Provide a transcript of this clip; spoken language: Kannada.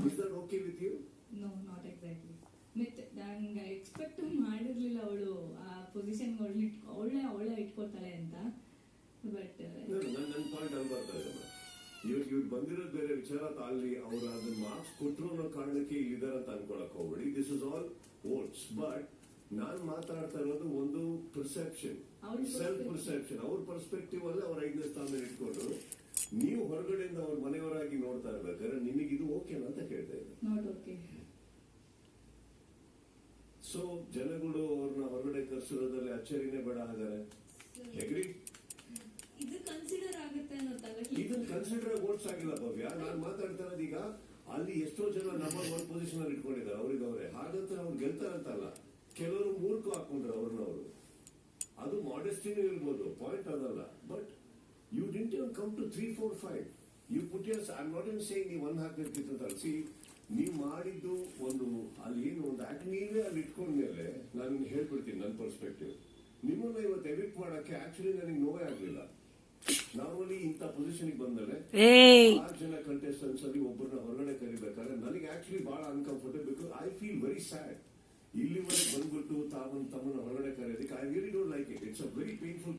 Is that okay with you? No, not exactly. ಮತ್ತೆ ನಂಗೆ ಎಕ್ಸ್ಪೆಕ್ಟ್ ಮಾಡಿರ್ಲಿಲ್ಲ ಅವಳು ಆ ಪೊಸಿಷನ್ ಅವಳೇ ಇಟ್ಕೊಳ್ತಾಳೆ ಅಂತ. ಬಟ್ ನನ್ನ ಪಾಯಿಂಟ್ ಅಲ್ಲಿ ಬರ್ತಾ ಇದೆ. ಇವ್ರು ಬಂದಿರೋದು ಬೇರೆ ವಿಚಾರ. ಅಲ್ಲಿ ಅವ್ರು ಅದನ್ನ ಮಾರ್ಕ್ಸ್ ಕೊಟ್ಟರು ಅನ್ನೋ ಕಾರಣಕ್ಕೆ ಇಲ್ಲಿದ್ದಾರೆ ಅಂತ ಅನ್ಕೊಳಕ್ ಹೋಗ್ಬೇಡಿ. This is all votes. But ನಾನ್ ಮಾತಾಡ್ತಾ ಇರೋದು ಒಂದು ಪರ್ಸೆಪ್ಷನ್, ಸೆಲ್ಫ್ ಪರ್ಸೆಪ್ಷನ್. ಅವ್ರ ಪರ್ಸ್ಪೆಕ್ಟಿವ್ ಅಲ್ಲಿ ಅವ್ರ 5ನೇ ಸ್ಥಾನದಲ್ಲಿ ಇಟ್ಕೊಂಡು ನೀವು ಹೊರಗಡೆಯಿಂದ ಅವ್ರ ಮನೆಯವರಾಗಿ ನೋಡ್ತಾ ಇರ್ಬೇಕಾದ್ರೆ ನಿಮಗೆ ಇದು ಓಕೆನಾ ಅಂತ ಕೇಳ್ತಾ ಇದ್ದಾರೆ. Not okay. ಸೊ ಜನಗಳು ಅವ್ರನ್ನ ಹೊರಗಡೆ ಕರ್ಸಿರೋದ್ರಲ್ಲಿ ಅಚ್ಚರಿನೇ ಬೇಡ ಹಾಗಾದ್ರೆ. ಅಗ್ರಿ? ಇದು ಕನ್ಸಿಡರ್ ಆಗುತ್ತೆ ಅನ್ನೋದಲ್ಲ. ಇದನ್ನ ಕನ್ಸಿಡರ್ ವೋಟ್ಸ್ ಆಗಿಲ್ಲ ಭವ್ಯ. ನಾನು ಮಾತಾಡ್ತಾ ಇರೋದು ಈಗ ಅಲ್ಲಿ ಎಷ್ಟೋ ಜನ ನಂಬರ್ 1 ಪೊಸಿಷನ್ ಅಲ್ಲಿ ಇಟ್ಕೊಂಡಿದ್ದಾರೆ ಅವ್ರಿಗೆ ಹಾಗಂತ ಅವ್ರು ಗೆಲ್ತಾರಂತಲ್ಲ. ಕೆಲವರು ಮೂರ್ಖ ಹಾಕೊಂಡ್ರು ಅವ್ರನ್ನವರು. ಅದು ಮಾಡೆಸ್ಟಿನೂ ಇರ್ಬೋದು, ಪಾಯಿಂಟ್ ಅದಲ್ಲ. But you didn't even come to 3, 4, 5. You put yours. I am not in saying ನೀವು 1 ಹಾಕಿರ್ತಿತ್ತು. ಸಿ, ನೀವು ಮಾಡಿದ್ದು ಒಂದು ಅಲ್ಲಿ ಏನು ಒಂದು ಆಕ್ಟ್ ನೀವೇ ಅಲ್ಲಿ ಇಟ್ಕೊಂಡ್ಮೇಲೆ ನಾನು ಹೇಳ್ಬಿಡ್ತೀನಿ ನನ್ನ ಪರ್ಸ್ಪೆಕ್ಟಿವ್. ನಿಮ್ಮನ್ನ ಇವತ್ತು ಎವಿಕ್ಟ್ ಮಾಡಕ್ಕೆ ಆಕ್ಚುಲಿ ನನಗೆ ನೋವೇ ಆಗ್ಲಿಲ್ಲ. ನಾರ್ಮಲಿ ಇಂಥ ಪೊಸಿಷನ್ ಬಂದರೆ 6 ಜನ ಕಂಟೆಸ್ಟೆಂಟ್ಸ್ ಅಲ್ಲಿ ಒಬ್ಬರನ್ನ ಹೊರಗಡೆ ಕರಿಬೇಕಾದ್ರೆ ನನಗೆ ಆಕ್ಚುಲಿ ಬಹಳ uncomfortable. Because I feel very sad. ಇಲ್ಲಿವರೆಗೆ ಬಂದ್ಬಿಟ್ಟು ತಮ್ಮನ್ನ ಹೊರಗಡೆ ಕರೆಯೋದಕ್ಕೆ I really don't like it. It's a very painful